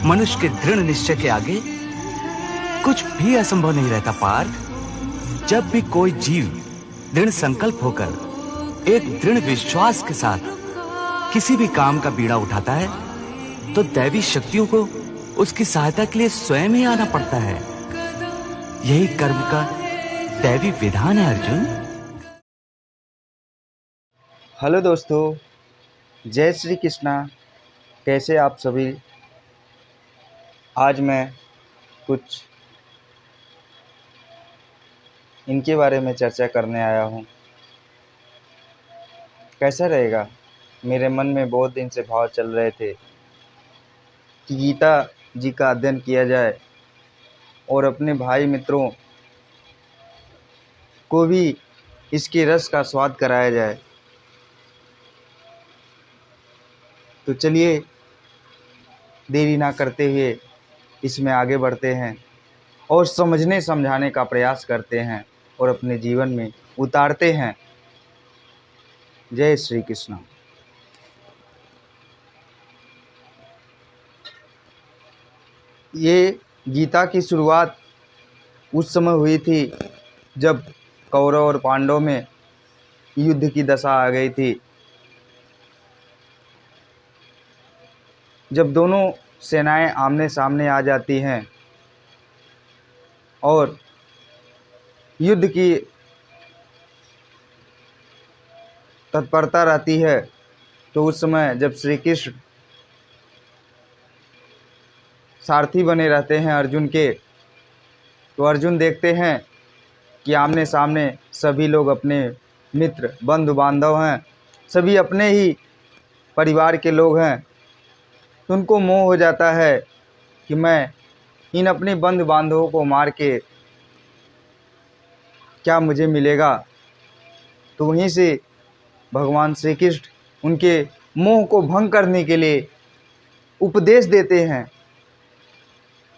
मनुष्य के दृढ़ निश्चय के आगे कुछ भी असंभव नहीं रहता पार्थ। जब भी कोई जीव दृढ़ संकल्प होकर एक दृढ़ विश्वास के साथ किसी भी काम का बीड़ा उठाता है तो दैवी शक्तियों को उसकी सहायता के लिए स्वयं ही आना पड़ता है। यही कर्म का दैवी विधान है अर्जुन। हेलो दोस्तों, जय श्री कृष्णा। कैसे आप सभी? आज मैं कुछ इनके बारे में चर्चा करने आया हूँ। कैसा रहेगा? मेरे मन में बहुत दिन से भाव चल रहे थे कि गीता जी का अध्ययन किया जाए और अपने भाई मित्रों को भी इसके रस का स्वाद कराया जाए। तो चलिए देरी ना करते हुए इसमें आगे बढ़ते हैं और समझने समझाने का प्रयास करते हैं और अपने जीवन में उतारते हैं। जय श्री कृष्ण। ये गीता की शुरुआत उस समय हुई थी जब कौरव और पांडव में युद्ध की दशा आ गई थी। जब दोनों सेनाएं आमने सामने आ जाती हैं और युद्ध की तत्परता रहती है, तो उस समय जब श्री कृष्ण सारथी बने रहते हैं अर्जुन के, तो अर्जुन देखते हैं कि आमने सामने सभी लोग अपने मित्र बंधु बांधव हैं, सभी अपने ही परिवार के लोग हैं। तो उनको मोह हो जाता है कि मैं इन अपने बंधु बांधवों को मार के क्या मुझे मिलेगा। तो वहीं से भगवान श्री कृष्ण उनके मोह को भंग करने के लिए उपदेश देते हैं।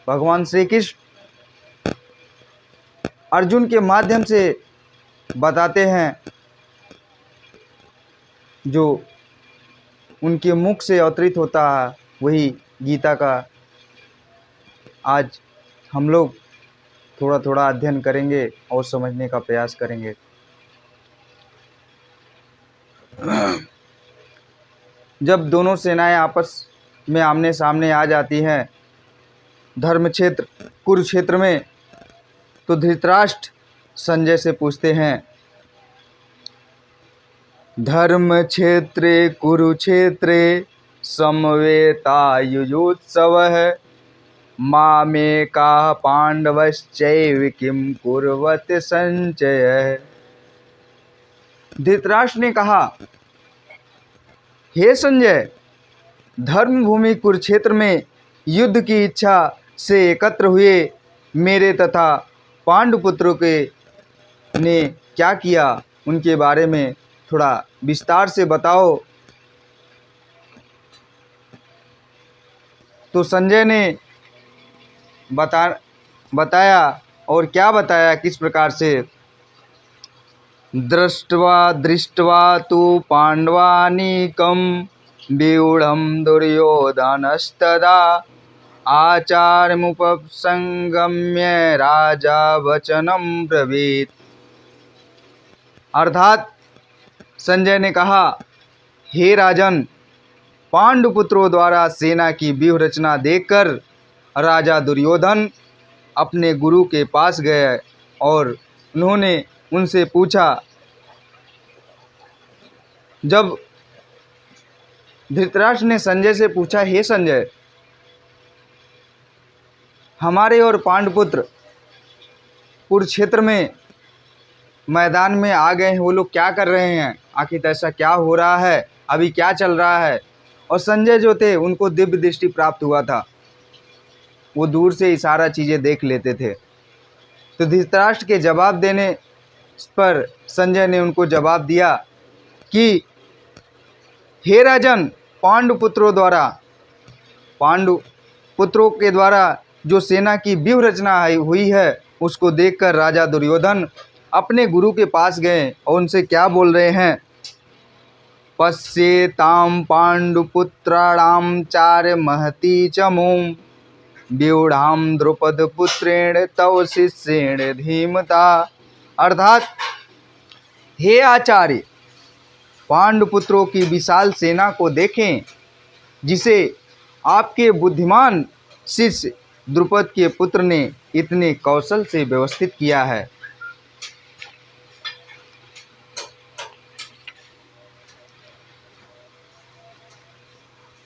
भगवान श्री कृष्ण अर्जुन के माध्यम से बताते हैं, जो उनके मुख से अवतरित होता है वही गीता का आज हम लोग थोड़ा थोड़ा अध्ययन करेंगे और समझने का प्रयास करेंगे। जब दोनों सेनाएं आपस में आमने सामने आ जाती हैं धर्म क्षेत्र कुरुक्षेत्र में, तो धृतराष्ट्र संजय से पूछते हैं, धर्म क्षेत्रे कुरुक्षेत्रे समवेतायुयुत्सवः मामेकाः पांडवश्चैव किं कुर्वत संजय। धृतराष्ट्र ने कहा, हे संजय, धर्म भूमि कुरुक्षेत्र में युद्ध की इच्छा से एकत्र हुए मेरे तथा पांडुपुत्रों के ने क्या किया, उनके बारे में थोड़ा विस्तार से बताओ। तो संजय ने बताया, और क्या बताया, किस प्रकार से, दृष्ट्वा तु पांडवानीकं व्यूढ़ं दुर्योधनस्तदा आचार्यमुपसंगम्य राजा वचनं ब्रवीत। अर्थात संजय ने कहा, हे राजन, पांडुपुत्रों द्वारा सेना की व्यूह रचना देखकर राजा दुर्योधन अपने गुरु के पास गए और उन्होंने उनसे पूछा। जब धृतराष्ट्र ने संजय से पूछा, हे संजय, हमारे और पांडुपुत्र कुरुक्षेत्र में मैदान में आ गए हैं, वो लोग क्या कर रहे हैं, आखिर ऐसा क्या हो रहा है, अभी क्या चल रहा है। और संजय जो थे उनको दिव्य दृष्टि प्राप्त हुआ था, वो दूर से ही सारा चीज़ें देख लेते थे। तो धृतराष्ट्र के जवाब देने पर संजय ने उनको जवाब दिया कि हे राजन, पांडुपुत्रों के द्वारा जो सेना की व्यूह रचना हुई है उसको देखकर राजा दुर्योधन अपने गुरु के पास गए और उनसे क्या बोल रहे हैं, पश्येतां पांडुपुत्राणां चार महती चमूं व्यूढ़ाम द्रुपद पुत्रेण तव शिष्येण धीमता। अर्थात हे आचार्य, पांडुपुत्रों की विशाल सेना को देखें, जिसे आपके बुद्धिमान शिष्य द्रुपद के पुत्र ने इतने कौशल से व्यवस्थित किया है।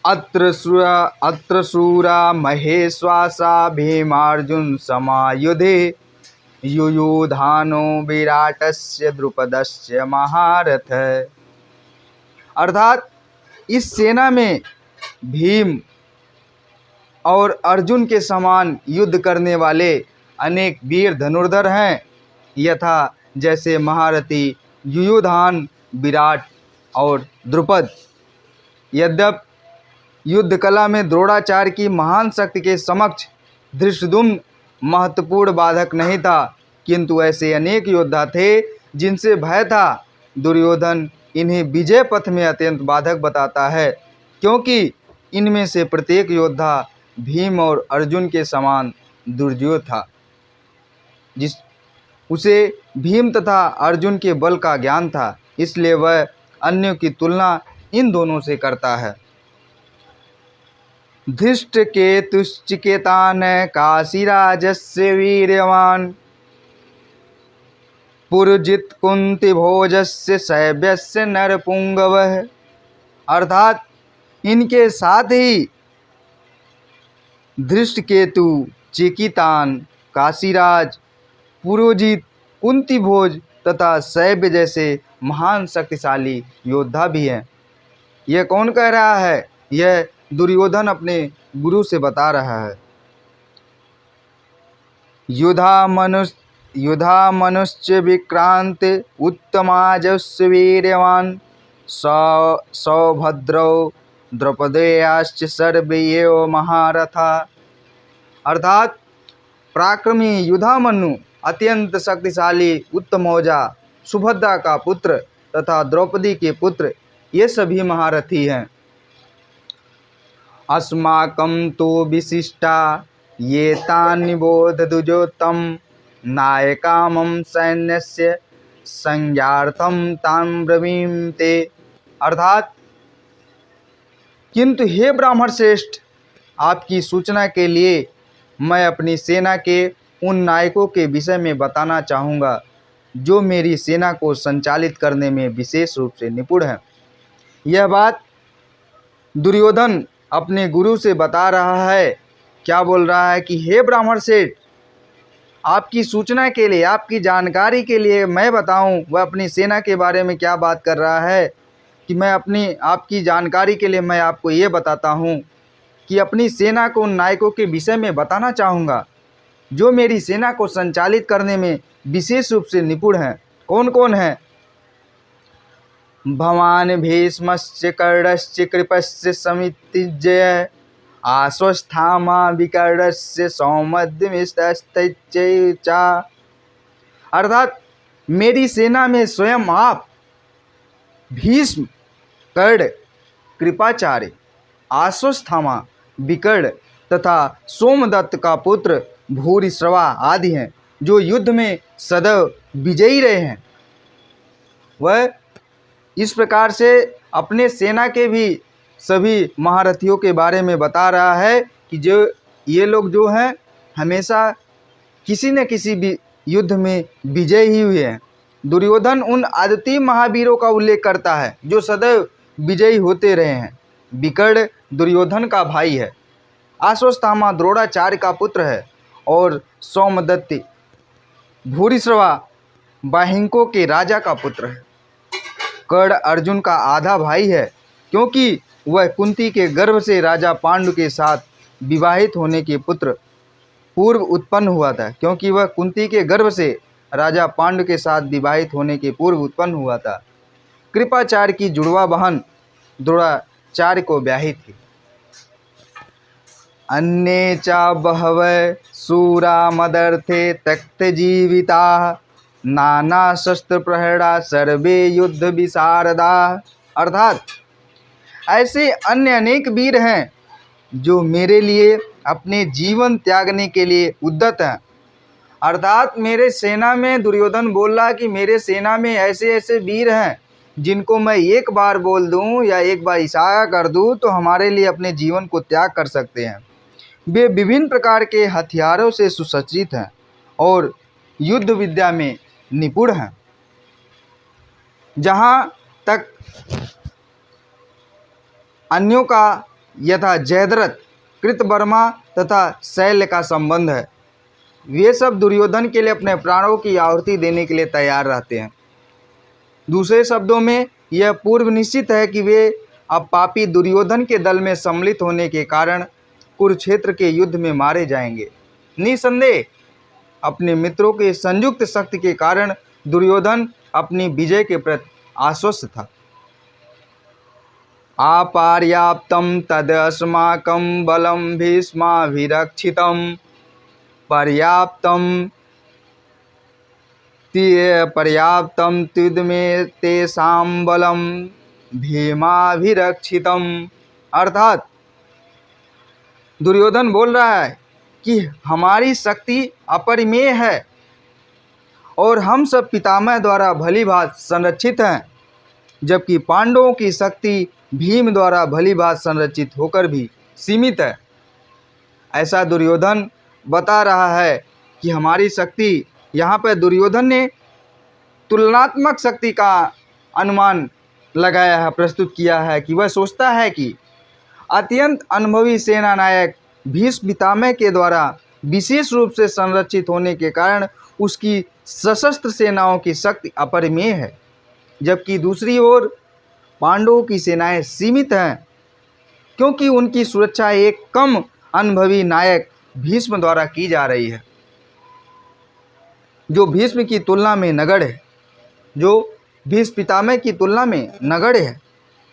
अत्र शूरा महेश्वासा भीमार्जुन समायुधे युयुधानो विराटस्य द्रुपदस्य महारथ। अर्थात इस सेना में भीम और अर्जुन के समान युद्ध करने वाले अनेक वीर धनुर्धर हैं, यथा जैसे महारथी युयुधान, विराट और द्रुपद। यद्यपि युद्ध कला में द्रोणाचार्य की महान शक्ति के समक्ष धृष्टद्युम्न महत्वपूर्ण बाधक नहीं था, किंतु ऐसे अनेक योद्धा थे जिनसे भय था। दुर्योधन इन्हें विजय पथ में अत्यंत बाधक बताता है, क्योंकि इनमें से प्रत्येक योद्धा भीम और अर्जुन के समान दुर्जय था, जिस उसे भीम तथा अर्जुन के बल का ज्ञान था, इसलिए वह अन्यों की तुलना इन दोनों से करता है। धृष्टकेतुश्चिकेतान काशीराजस्य वीर्यवान पुरजित कुंतीभोजस्य शैब्यस्य नरपुंगवः। अर्थात इनके साथ ही धृष्टकेतु, चिकितान, काशीराज, पुरोजित, कुंतीभोज तथा शैब्य जैसे महान शक्तिशाली योद्धा भी हैं। यह कौन कह रहा है? यह दुर्योधन अपने गुरु से बता रहा है। युधा मनुष्य विक्रांत उत्तमाजस्य वीर्यवान सौभद्रौ द्रौपदेयाश्च सर्वैव महारथा। अर्थात पराक्रमी युधामनु, अत्यंत शक्तिशाली उत्तमौजा, सुभद्रा का पुत्र तथा द्रौपदी के पुत्र, ये सभी महारथी हैं। अस्माकं तो विशिष्टा ये तानि बोध दुजोत्तम नायकामं सैन्यस्य संज्ञार्थम तां ब्रवीम ते। अर्थात किंतु हे ब्राह्मण श्रेष्ठ, आपकी सूचना के लिए मैं अपनी सेना के उन नायकों के विषय में बताना चाहूँगा जो मेरी सेना को संचालित करने में विशेष रूप से निपुण हैं। यह बात दुर्योधन अपने गुरु से बता रहा है। क्या बोल रहा है कि हे ब्राह्मण श्रेष्ठ, आपकी सूचना के लिए, आपकी जानकारी के लिए मैं बताऊं, वह अपनी सेना के बारे में क्या बात कर रहा है कि मैं आपकी जानकारी के लिए मैं आपको ये बताता हूं कि अपनी सेना को उन नायकों के विषय में बताना चाहूँगा जो मेरी सेना को संचालित करने में विशेष रूप से निपुण हैं। कौन कौन हैं? भवान भीष्मस्य कर्णस्य कृपस्य समितिजय आश्वस्थामा विकर्णस्य सौमद्यमिस्तश्च। अर्थात मेरी सेना में स्वयं आप, भीष्म, कर्ण, कृपाचार्य, आश्वस्थामा, विकर्ण तथा सोमदत्त का पुत्र भूरिश्रवा आदि हैं, जो युद्ध में सदैव विजयी रहे हैं। वह इस प्रकार से अपने सेना के भी सभी महारथियों के बारे में बता रहा है कि जो ये लोग जो हैं हमेशा किसी न किसी भी युद्ध में विजय ही हुए हैं। दुर्योधन उन आदित्य महावीरों का उल्लेख करता है जो सदैव विजयी होते रहे हैं। विकर्ण दुर्योधन का भाई है, आश्वस्थामा द्रोणाचार्य का पुत्र है और सोमदत्त भूरिश्रवा बाहिंकों के राजा का पुत्र है। कर्ण अर्जुन का आधा भाई है, क्योंकि वह कुंती के गर्भ से राजा पांडु के साथ विवाहित होने के पुत्र पूर्व उत्पन्न हुआ था, क्योंकि वह कुंती के गर्भ से राजा पांडु के साथ विवाहित होने के पूर्व उत्पन्न हुआ था। कृपाचार्य की जुड़वा बहन द्रोणाचार्य को ब्याही थी। अन्ये च बहवः शूरा मदर्थे त्यक्त जीविता नाना शस्त्र प्रहरा सर्वे युद्ध विशारदा। अर्थात ऐसे अन्य अनेक वीर हैं जो मेरे लिए अपने जीवन त्यागने के लिए उद्यत हैं। अर्थात मेरे सेना में, दुर्योधन बोल रहा कि मेरे सेना में ऐसे ऐसे वीर हैं जिनको मैं एक बार बोल दूं या एक बार इशारा कर दूं तो हमारे लिए अपने जीवन को त्याग कर सकते हैं। वे विभिन्न प्रकार के हथियारों से सुसज्जित हैं और युद्ध विद्या में निपुण हैं। जहाँ तक अन्यों का यथा जयद्रथ, कृतवर्मा तथा शैल्य का संबंध है, वे सब दुर्योधन के लिए अपने प्राणों की आहुति देने के लिए तैयार रहते हैं। दूसरे शब्दों में यह पूर्व निश्चित है कि वे अब पापी दुर्योधन के दल में सम्मिलित होने के कारण कुरुक्षेत्र के युद्ध में मारे जाएंगे। निसंदेह अपने मित्रों के संयुक्त शक्ति के कारण दुर्योधन अपनी विजय के प्रति आश्वस्त था। अपर्याप्तं तदस्माकं बलं भीष्माभिरक्षितं पर्याप्तं त्विदमे तेषां बलं भीमाभिरक्षितम्। अर्थात दुर्योधन बोल रहा है कि हमारी शक्ति अपरिमेय है और हम सब पितामह द्वारा भली भांति संरक्षित हैं, जबकि पांडवों की शक्ति भीम द्वारा भली भांति संरक्षित होकर भी सीमित है। ऐसा दुर्योधन बता रहा है कि हमारी शक्ति, यहाँ पर दुर्योधन ने तुलनात्मक शक्ति का अनुमान लगाया है, प्रस्तुत किया है कि वह सोचता है कि अत्यंत अनुभवी सेना नायक भीष्म पितामह के द्वारा विशेष रूप से संरक्षित होने के कारण उसकी सशस्त्र सेनाओं की शक्ति अपरिमेय है, जबकि दूसरी ओर पांडवों की सेनाएं सीमित हैं क्योंकि उनकी सुरक्षा एक कम अनुभवी नायक भीष्म द्वारा की जा रही है, जो भीष्म की तुलना में नगण्य है, जो भीष्म पितामह की तुलना में नगण्य है।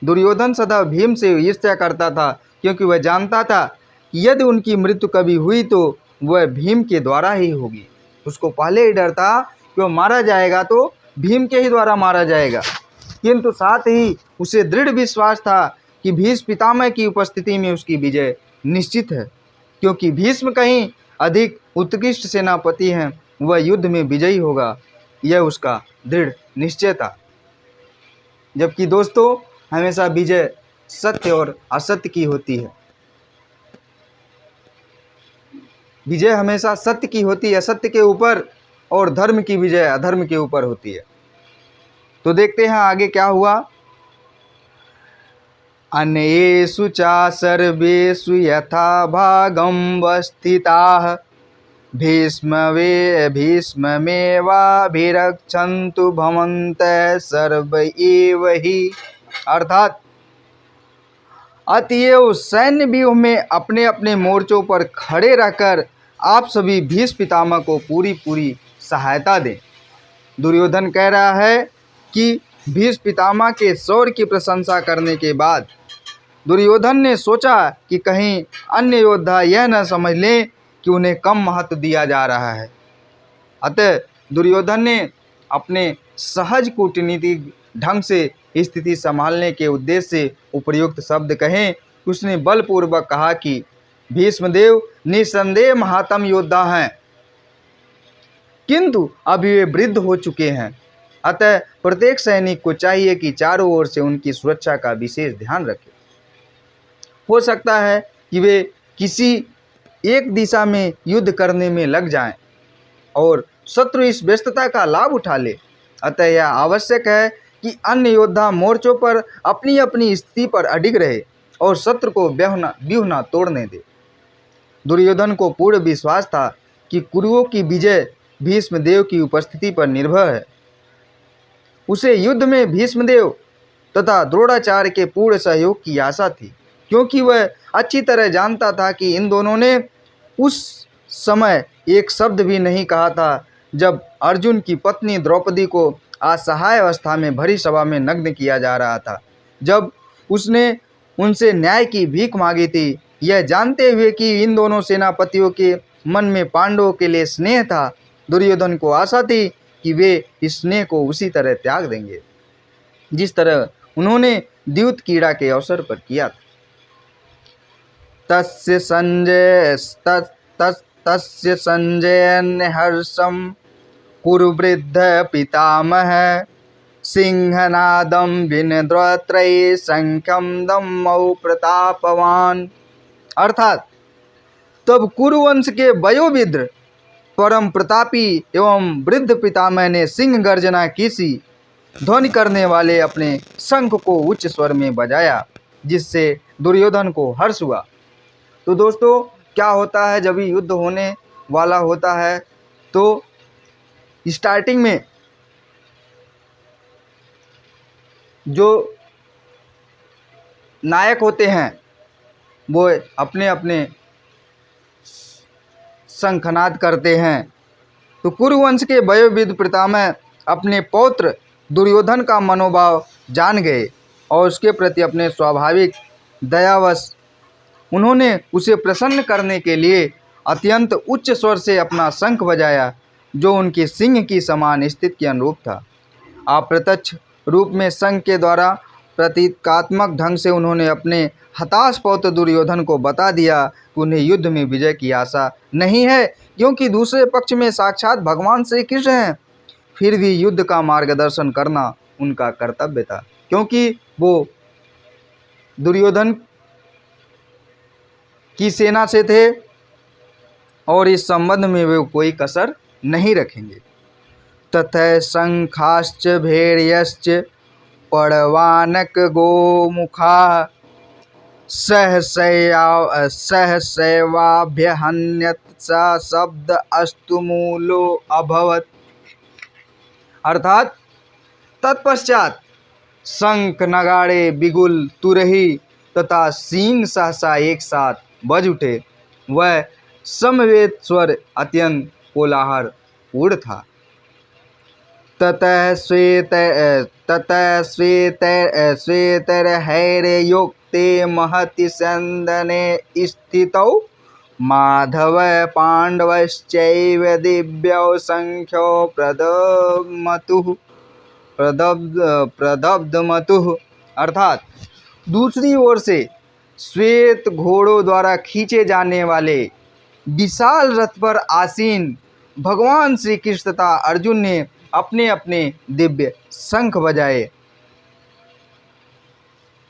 दुर्योधन सदा भीम से ईर्ष्या करता था क्योंकि वह जानता था कि यदि उनकी मृत्यु कभी हुई तो वह भीम के द्वारा ही होगी। उसको पहले ही डर था कि वह मारा जाएगा तो भीम के ही द्वारा मारा जाएगा, किंतु साथ ही उसे दृढ़ विश्वास था कि भीष्म पितामह की उपस्थिति में उसकी विजय निश्चित है, क्योंकि भीष्म कहीं अधिक उत्कृष्ट सेनापति हैं, वह युद्ध में विजयी होगा, यह उसका दृढ़ निश्चय था। जबकि दोस्तों, हमेशा विजय सत्य और असत्य की होती है। विजय हमेशा सत्य की होती है, असत्य के ऊपर, और धर्म की विजय अधर्म के ऊपर होती है। तो देखते हैं आगे क्या हुआ। अन्येषु च सर्वेषु यथा भागं वस्थिताः भीष्ममेवाभिरक्षन्तु भवन्तः सर्व एव हि। अर्थात अतएव सैन्य व्यूह में अपने अपने मोर्चों पर खड़े रहकर आप सभी भीष्म पितामह को पूरी पूरी सहायता दें। दुर्योधन कह रहा है कि भीष्म पितामह के शौर्य की प्रशंसा करने के बाद दुर्योधन ने सोचा कि कहीं अन्य योद्धा यह न समझ लें कि उन्हें कम महत्व दिया जा रहा है। अतः दुर्योधन ने अपने सहज कूटनीतिक ढंग से स्थिति संभालने के उद्देश्य से उपयुक्त शब्द कहें। उसने बलपूर्वक कहा कि भीष्मदेव निसंदेह महात्म योद्धा हैं, किंतु अभी वे वृद्ध हो चुके हैं। अतः प्रत्येक सैनिक को चाहिए कि चारों ओर से उनकी सुरक्षा का विशेष ध्यान रखे। हो सकता है कि वे किसी एक दिशा में युद्ध करने में लग जाएं और शत्रु इस व्यस्तता का लाभ उठा ले। अतः यह आवश्यक है कि अन्य योद्धा मोर्चों पर अपनी अपनी स्थिति पर अडिग रहे और शत्रु को व्यूह न तोड़ने दे। दुर्योधन को पूर्ण विश्वास था कि कुरुओं की विजय भीष्मदेव की उपस्थिति पर निर्भर है। उसे युद्ध में भीष्मदेव तथा द्रोणाचार्य के पूर्ण सहयोग की आशा थी, क्योंकि वह अच्छी तरह जानता था कि इन दोनों ने उस समय एक शब्द भी नहीं कहा था जब अर्जुन की पत्नी द्रौपदी को असहाय अवस्था में भरी सभा में नग्न किया जा रहा था, जब उसने उनसे न्याय की भीख मांगी थी। यह जानते हुए कि इन दोनों सेनापतियों के मन में पांडवों के लिए स्नेह था, दुर्योधन को आशा थी कि वे इस स्नेह को उसी तरह त्याग देंगे जिस तरह उन्होंने द्यूत क्रीड़ा के अवसर पर किया था। तस्य संजय तस्य संजयन् हर्षं कुरुवृद्ध पितामह सिंहनादं विनद्रत्रये संख्यं दम्मौ प्रतापवान। अर्थात तब कुरुवंश के वयोवृद्ध परम प्रतापी एवं वृद्ध पितामह ने सिंह गर्जना की सी ध्वनि करने वाले अपने शंख को उच्च स्वर में बजाया, जिससे दुर्योधन को हर्ष हुआ। तो दोस्तों, क्या होता है जब युद्ध होने वाला होता है तो स्टार्टिंग में जो नायक होते हैं वो अपने अपने शंखनाद करते हैं। तो कुरुवंश के वयोवृद्ध पितामह अपने पौत्र दुर्योधन का मनोभाव जान गए और उसके प्रति अपने स्वाभाविक दयावश उन्होंने उसे प्रसन्न करने के लिए अत्यंत उच्च स्वर से अपना शंख बजाया, जो उनके सिंह की समान स्थिति के अनुरूप था। अप्रत्यक्ष रूप में शंख के द्वारा प्रतीकात्मक ढंग से उन्होंने अपने हताश पौत्र दुर्योधन को बता दिया कि उन्हें युद्ध में विजय की आशा नहीं है, क्योंकि दूसरे पक्ष में साक्षात भगवान श्री कृष्ण हैं। फिर भी युद्ध का मार्गदर्शन करना उनका कर्तव्य था, क्योंकि वो दुर्योधन की सेना से थे और इस संबंध में वे कोई कसर नहीं रखेंगे। ततः शंखाश्च भैर्यश्च पड़वानक गोमुखा सहसैवाभ्यहन्यत स शब्द अस्तु मूलो अभवत। अर्थात तत्पश्चात शंख नगाड़े बिगुल तुरही तथा सींग सहसा एक साथ बज उठे। वह समवेत स्वर अत्यंत कोलाहल पूर्ण था। ततः श्वेतैर्युक्ते महति सन्दने स्थितौ माधव पाण्डवश्चैव दिव्यौ संख्यो प्रदब्धमतुः। अर्थात दूसरी ओर से श्वेत घोड़ों द्वारा खींचे जाने वाले विशाल रथ पर आसीन भगवान श्री कृष्ण तथा अर्जुन ने अपने अपने दिव्य शंख बजाए।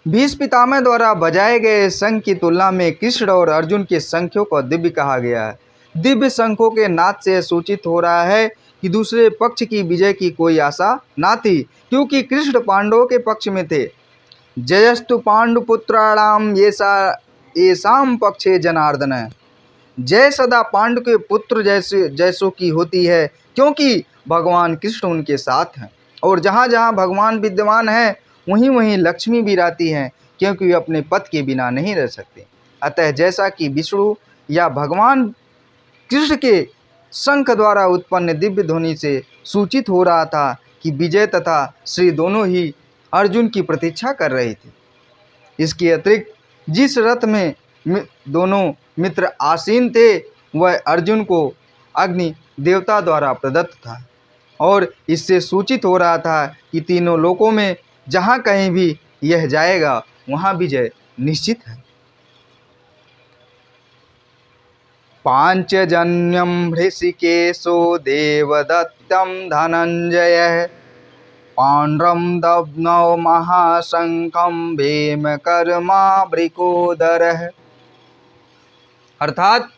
भीष्म पितामह द्वारा बजाए गए शंख की तुलना में कृष्ण और अर्जुन के शंखों को दिव्य कहा गया है। दिव्य शंखों के नाद से सूचित हो रहा है कि दूसरे पक्ष की विजय की कोई आशा ना थी, क्योंकि कृष्ण पांडवों के पक्ष में थे। जयस्तु पांडुपुत्राणाम येषां पक्षे जनार्दन। जय सदा पांडु के पुत्र जैसों की होती है, क्योंकि भगवान कृष्ण उनके साथ हैं और जहाँ जहाँ भगवान विद्यमान हैं वहीं वहीं लक्ष्मी भी रहती हैं, क्योंकि वे अपने पति के बिना नहीं रह सकते। अतः जैसा कि विष्णु या भगवान कृष्ण के शंख द्वारा उत्पन्न दिव्य ध्वनि से सूचित हो रहा था कि विजय तथा श्री दोनों ही अर्जुन की प्रतीक्षा कर रहे थे। इसके अतिरिक्त जिस रथ में दोनों मित्र आसीन थे वह अर्जुन को अग्नि देवता द्वारा प्रदत्त था और इससे सूचित हो रहा था कि तीनों लोकों में जहाँ कहीं भी यह जाएगा वहाँ विजय निश्चित है। पांचजन्यम ऋषिकेशो देवदत्तम धनंजय पांड्रम दब्नौ महाशंखम भीमकर्मा वृकोदरः। अर्थात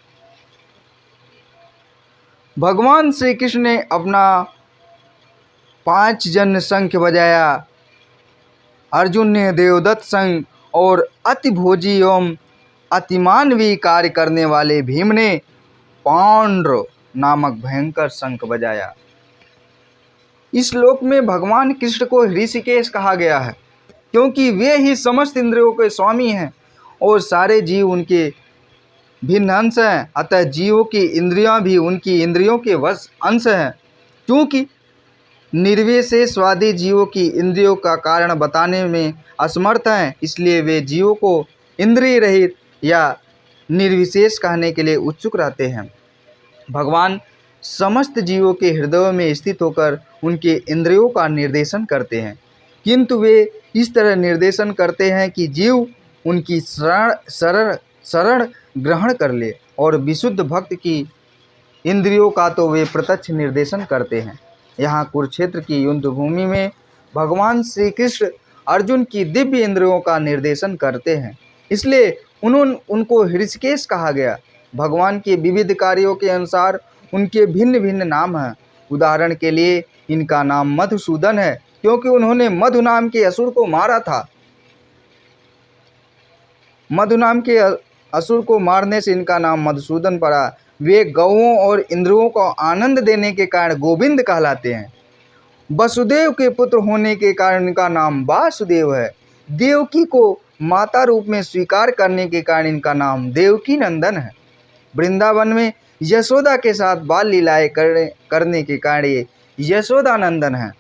भगवान श्री कृष्ण ने अपना 5 जन शंख बजाया। अर्जुन ने देवदत्त शंख और अति भोजी एवं अतिमानवीय कार्य करने वाले भीम ने पांड्र नामक भयंकर शंख बजाया। इस श्लोक में भगवान कृष्ण को ऋषिकेश कहा गया है, क्योंकि वे ही समस्त इंद्रियों के स्वामी हैं और सारे जीव उनके भिन्न अंश हैं। अतः जीवों की इंद्रियां भी उनकी इंद्रियों के वश अंश हैं। क्योंकि निर्विशेषवादी जीवों की इंद्रियों का कारण बताने में असमर्थ हैं, इसलिए वे जीवों को इंद्रिय रहित या निर्विशेष कहने के लिए उत्सुक रहते हैं। भगवान समस्त जीवों के हृदयों में स्थित होकर उनके इंद्रियों का निर्देशन करते हैं, किंतु वे इस तरह निर्देशन करते हैं कि जीव उनकी शरण शरण ग्रहण कर ले, और विशुद्ध भक्त की इंद्रियों का तो वे प्रत्यक्ष निर्देशन करते हैं। यहाँ कुरुक्षेत्र की युद्ध भूमि में भगवान श्री कृष्ण अर्जुन की दिव्य इंद्रियों का निर्देशन करते हैं, इसलिए उनको हृषिकेश कहा गया। भगवान के विविध कार्यों के अनुसार उनके भिन्न भिन्न नाम हैं। उदाहरण के लिए इनका नाम मधुसूदन है, क्योंकि उन्होंने मधु नाम के असुर को मारा था। मधु नाम के असुर को मारने से इनका नाम मधुसूदन पड़ा। वे गौओं और इंद्रियों को आनंद देने के कारण गोविंद कहलाते हैं। वसुदेव के पुत्र होने के कारण इनका नाम वासुदेव है। देवकी को माता रूप में स्वीकार करने के कारण इनका नाम देवकी नंदन है। वृंदावन में यशोदा के साथ बाल लीलाएं करने के कारण ये यशोदा नंदन है।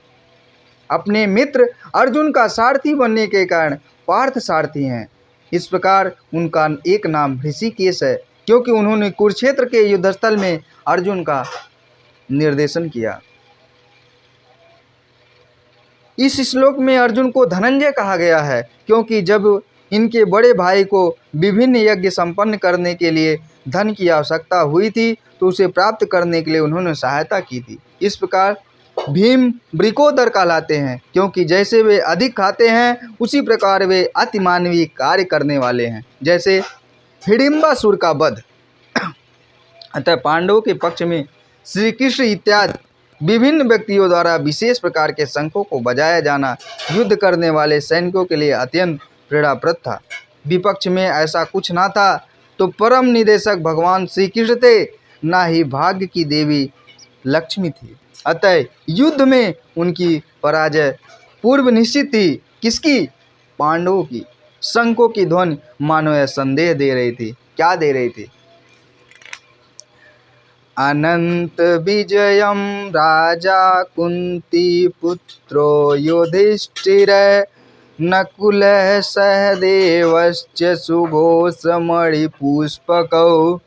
अपने मित्र अर्जुन का सारथी बनने के कारण पार्थ सारथी हैं। इस प्रकार उनका एक नाम ऋषिकेश है, क्योंकि उन्होंने कुरुक्षेत्र के युद्धस्थल में अर्जुन का निर्देशन किया। इस श्लोक में अर्जुन को धनंजय कहा गया है, क्योंकि जब इनके बड़े भाई को विभिन्न यज्ञ संपन्न करने के लिए धन की आवश्यकता हुई थी, तो उसे प्राप्त करने के लिए उन्होंने सहायता की थी। इस प्रकार भीम वृकोदर कहलाते हैं, क्योंकि जैसे वे अधिक खाते हैं उसी प्रकार वे अतिमानवीय कार्य करने वाले हैं, जैसे हिडिंबासुर का वध। अतः पांडवों के पक्ष में श्री कृष्ण इत्यादि विभिन्न व्यक्तियों द्वारा विशेष प्रकार के शंखों को बजाया जाना युद्ध करने वाले सैनिकों के लिए अत्यंत प्रेरणाप्रद था। विपक्ष में ऐसा कुछ ना था तो परम निदेशक भगवान श्री कृष्ण थे, ना ही भाग्य की देवी लक्ष्मी थी। अतः युद्ध में उनकी पराजय पूर्व निश्चित थी। किसकी? पांडवों की। शंखों की ध्वनि मानो यह संदेह दे रही थी। क्या दे रही थी? अनंत विजयम राजा कुंती पुत्रो युधिष्ठिर नकुल सहदेवश्च सुघोषमणिपुष्पकौ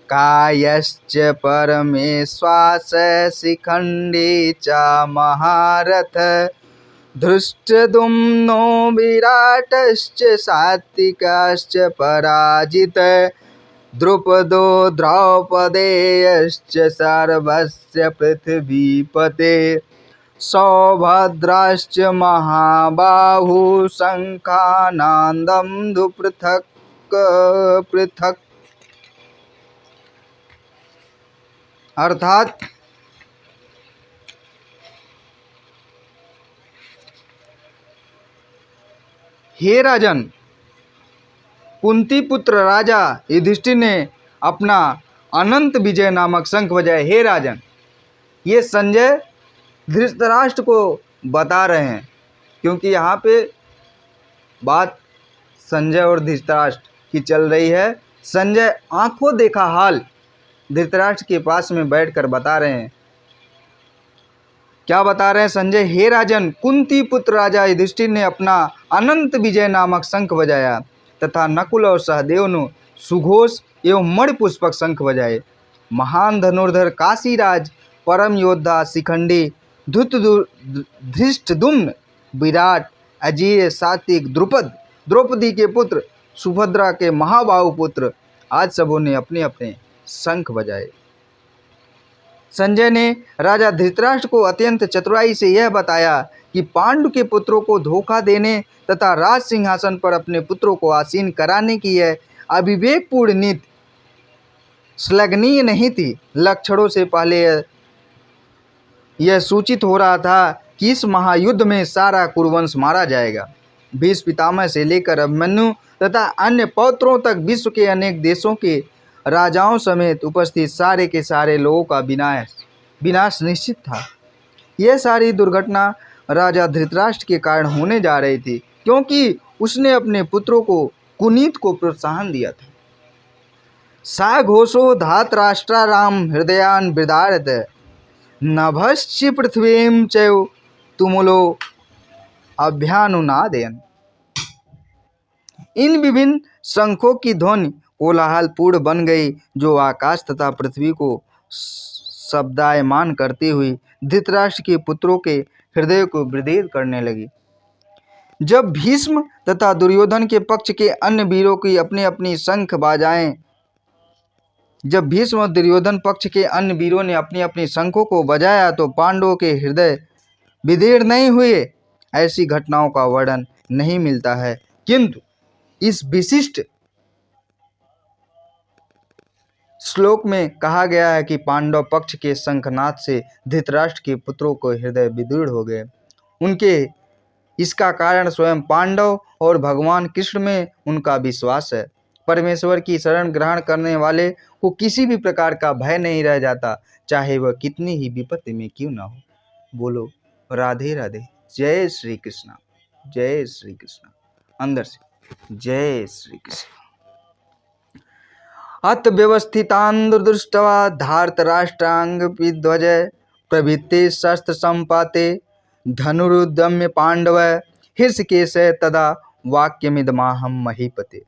कायश्च परमेश्वास शिखंडी च महारथ धृष्टद्युम्नो विराटश्च सात्विकाश्च पराजित द्रुपदो द्रौपदेयश्च सर्वस्य पृथ्वीपते सौभद्राश्च महाबाहु शंखानादं पृथक् पृथक्। अर्थात हे राजन, कुंती पुत्र राजा युधिष्ठिर ने अपना अनंत विजय नामक शंख बजाए। हे राजन, ये संजय धृतराष्ट्र को बता रहे हैं, क्योंकि यहाँ पे बात संजय और धृतराष्ट्र की चल रही है। संजय आंखों देखा हाल धृतराष्ट्र के पास में बैठकर बता रहे हैं। क्या बता रहे हैं संजय? हे राजन, कुंती पुत्र राजा युधिष्ठिर ने अपना अनंत विजय नामक शंख बजाया तथा नकुल और सहदेव ने सुघोष एवं मणिपुष्पक शंख बजाए। महान धनुर्धर काशीराज, परम योद्धा शिखंडी, धृष्टद्युम्न, विराट, अजेय, सात्विक, द्रौपदी के पुत्र, सुभद्रा के महाबाहु पुत्र, आज सबों ने अपने अपने शंख बजाए। संजय ने राजा धृतराष्ट्र को अत्यंत चतुराई से यह बताया कि पांडु के पुत्रों को धोखा देने तथा राज सिंहासन पर अपने पुत्रों को आसीन कराने की यह अविवेकपूर्ण नीति श्लाघनीय नहीं थी। लक्षणों से पहले यह सूचित हो रहा था कि इस महायुद्ध में सारा कुरुवंश मारा जाएगा। भीष्म पितामह से लेकर अभिमन्यु तथा अन्य पौत्रों तक विश्व के अनेक देशों के राजाओं समेत उपस्थित सारे के सारे लोगों का विनाश निश्चित था। यह सारी दुर्घटना राजा धृतराष्ट्र के कारण होने जा रही थी, क्योंकि उसने अपने पुत्रों को कुनीत को प्रोत्साहन दिया था। सा घोषो धातराष्ट्रा राम हृदयान विदारत नभश्च पृथ्वीं चैव तुमुलो अभ्यानुनादयन्। इन विभिन्न शंखों की ध्वनि कोलाहलपूर्ण बन गई, जो आकाश तथा पृथ्वी को शब्दायमान करती हुई धृतराष्ट्र के पुत्रों के हृदय को विदीर्ण करने लगी। जब भीष्म तथा दुर्योधन के पक्ष के अन्य वीरों की अपनी अपनी शंख बाजाएं जब भीष्म और दुर्योधन पक्ष के अन्य वीरों ने अपनी अपनी शंखों को बजाया तो पांडवों के हृदय विदीर्ण नहीं हुए। ऐसी घटनाओं का वर्णन नहीं मिलता है, किंतु इस विशिष्ट श्लोक में कहा गया है कि पांडव पक्ष के शंखनाद से धृतराष्ट्र के पुत्रों को हृदय विदीर्ण हो गए। उनके इसका कारण स्वयं पांडव और भगवान कृष्ण में उनका विश्वास है। परमेश्वर की शरण ग्रहण करने वाले को किसी भी प्रकार का भय नहीं रह जाता, चाहे वह कितनी ही विपत्ति में क्यों ना हो। बोलो राधे राधे। जय श्री कृष्ण, जय श्री कृष्ण। अंदर से जय श्री कृष्ण। अत व्यवस्थितान् दुर्दृष्ट्वा धार्तराष्ट्रांग विध्वज प्रभृते शस्त्र संपाते धनुरुद्यम्य पांडव हृषिकेश तदा वाक्यमिदमाहं महीपते।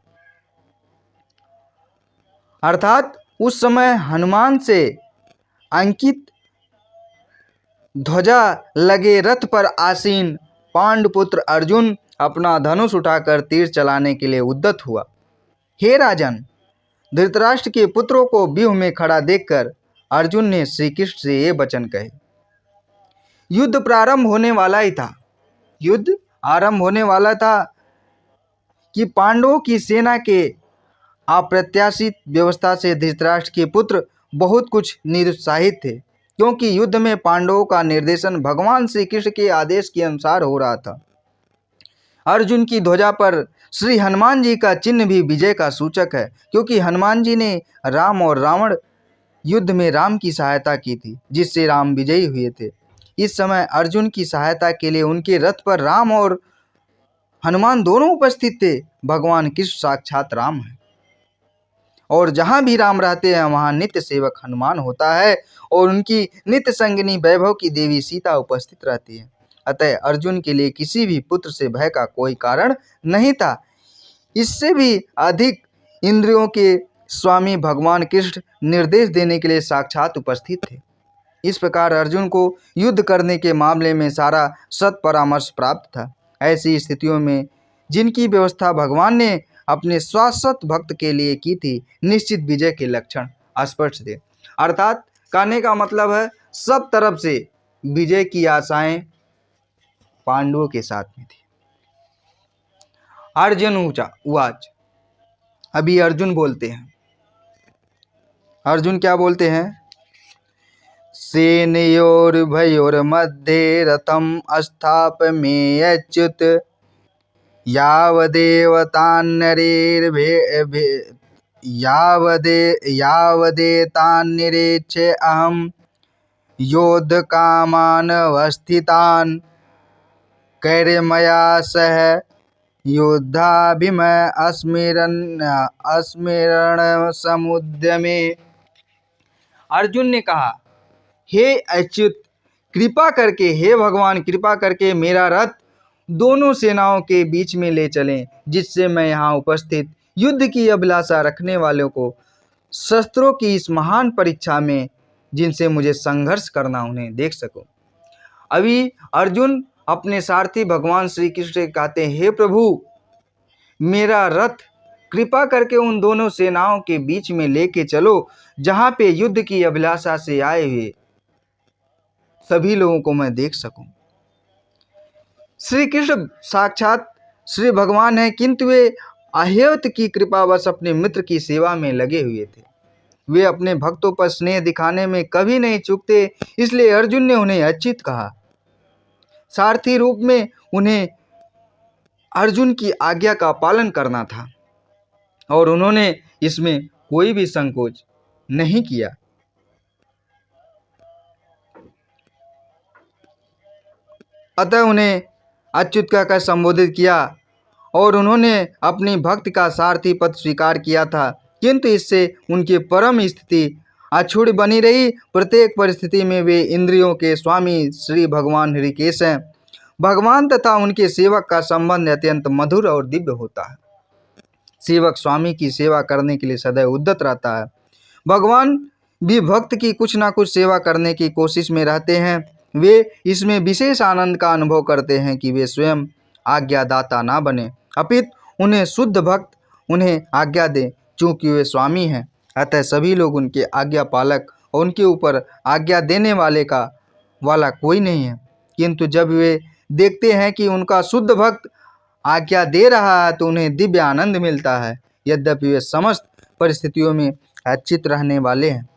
अर्थात उस समय हनुमान से अंकित ध्वजा लगे रथ पर आसीन पांडुपुत्र अर्जुन अपना धनुष उठाकर तीर चलाने के लिए उद्यत हुआ। हे राजन, धृतराष्ट्र के पुत्रों को व्यूह में खड़ा देखकर अर्जुन ने श्री कृष्ण से ये वचन कहे। युद्ध प्रारंभ होने वाला ही था, युद्ध आरंभ होने वाला था कि पांडवों की सेना के अप्रत्याशित व्यवस्था से धृतराष्ट्र के पुत्र बहुत कुछ निरुत्साहित थे, क्योंकि युद्ध में पांडवों का निर्देशन भगवान श्री कृष्ण के आदेश के अनुसार हो रहा था। अर्जुन की ध्वजा पर श्री हनुमान जी का चिन्ह भी विजय का सूचक है, क्योंकि हनुमान जी ने राम और रावण युद्ध में राम की सहायता की थी, जिससे राम विजयी हुए थे। इस समय अर्जुन की सहायता के लिए उनके रथ पर राम और हनुमान दोनों उपस्थित थे। भगवान कृष्ण साक्षात राम है, और जहाँ भी राम रहते हैं वहाँ नित्य सेवक हनुमान होता है, और उनकी नित्य संगिनी वैभव की देवी सीता उपस्थित रहती है। अतः अर्जुन के लिए किसी भी पुत्र से भय का कोई कारण नहीं था। इससे भी अधिक इंद्रियों के स्वामी भगवान कृष्ण निर्देश देने के लिए साक्षात उपस्थित थे। इस प्रकार अर्जुन को युद्ध करने के मामले में सारा सत परामर्श प्राप्त था। ऐसी स्थितियों में जिनकी व्यवस्था भगवान ने अपने शाश्वत भक्त के लिए की थी, निश्चित विजय के लक्षण स्पष्ट थे। अर्थात कहने का मतलब है सब तरफ से विजय की आशाएं पांडवों के साथ में थी। अर्जुन उवाच। अभी अर्जुन बोलते हैं। अर्जुन क्या बोलते हैं? सेनयोर्भयोर्मध्ये रथम स्थापयमेच्युत यावदेतान्निरीक्ष्य अहं योद्धकामानवस्थितान् कैर्मया सह योद्धाभिमय अस्मिरण समुद्यमे। अर्जुन ने कहा, हे अच्युत, कृपा करके, हे भगवान, कृपा करके मेरा रथ दोनों सेनाओं के बीच में ले चलें, जिससे मैं यहाँ उपस्थित युद्ध की अभिलाषा रखने वालों को शस्त्रों की इस महान परीक्षा में जिनसे मुझे संघर्ष करना उन्हें देख सकूं। अभी अर्जुन अपने सारथी भगवान श्री कृष्ण से कहते हैं, हे प्रभु, मेरा रथ कृपा करके उन दोनों सेनाओं के बीच में लेके चलो, जहां पे युद्ध की अभिलाषा से आए हुए सभी लोगों को मैं देख सकूं। श्री कृष्ण साक्षात श्री भगवान है, किंतु वे अहेवत की कृपावश अपने मित्र की सेवा में लगे हुए थे। वे अपने भक्तों पर स्नेह दिखाने में कभी नहीं चूकते, इसलिए अर्जुन ने उन्हें अच्युत कहा। सारथी रूप में उन्हें अर्जुन की आज्ञा का पालन करना था, और उन्होंने इसमें कोई भी संकोच नहीं किया। अतः उन्हें अच्युत कहकर संबोधित किया, और उन्होंने अपनी भक्त का सारथी पद स्वीकार किया था, किंतु इससे उनकी परम स्थिति अछूट बनी रही। प्रत्येक परिस्थिति में वे इंद्रियों के स्वामी श्री भगवान हृषिकेश हैं। भगवान तथा उनके सेवक का संबंध अत्यंत मधुर और दिव्य होता है। सेवक स्वामी की सेवा करने के लिए सदैव उद्यत रहता है। भगवान भी भक्त की कुछ ना कुछ सेवा करने की कोशिश में रहते हैं। वे इसमें विशेष आनंद का अनुभव करते हैं कि वे स्वयं आज्ञादाता ना बने, अपितु उन्हें शुद्ध भक्त उन्हें आज्ञा दें, चूँकि वे स्वामी हैं। अतः सभी लोग उनके आज्ञा पालक और उनके ऊपर आज्ञा देने वाला कोई नहीं है। किंतु जब वे देखते हैं कि उनका शुद्ध भक्त आज्ञा दे रहा है तो उन्हें दिव्य आनंद मिलता है, यद्यपि वे समस्त परिस्थितियों में अचित रहने वाले हैं।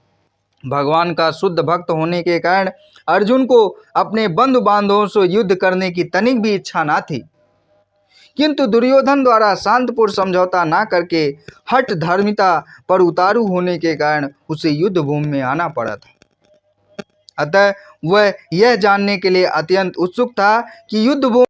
भगवान का शुद्ध भक्त होने के कारण अर्जुन को अपने बंधु बांधवों से युद्ध करने की तनिक भी इच्छा ना थी, किंतु दुर्योधन द्वारा शांतपुर समझौता ना करके हठ धर्मिता पर उतारू होने के कारण उसे युद्ध भूमि में आना पड़ा था। अतः वह यह जानने के लिए अत्यंत उत्सुक था कि युद्ध भूमि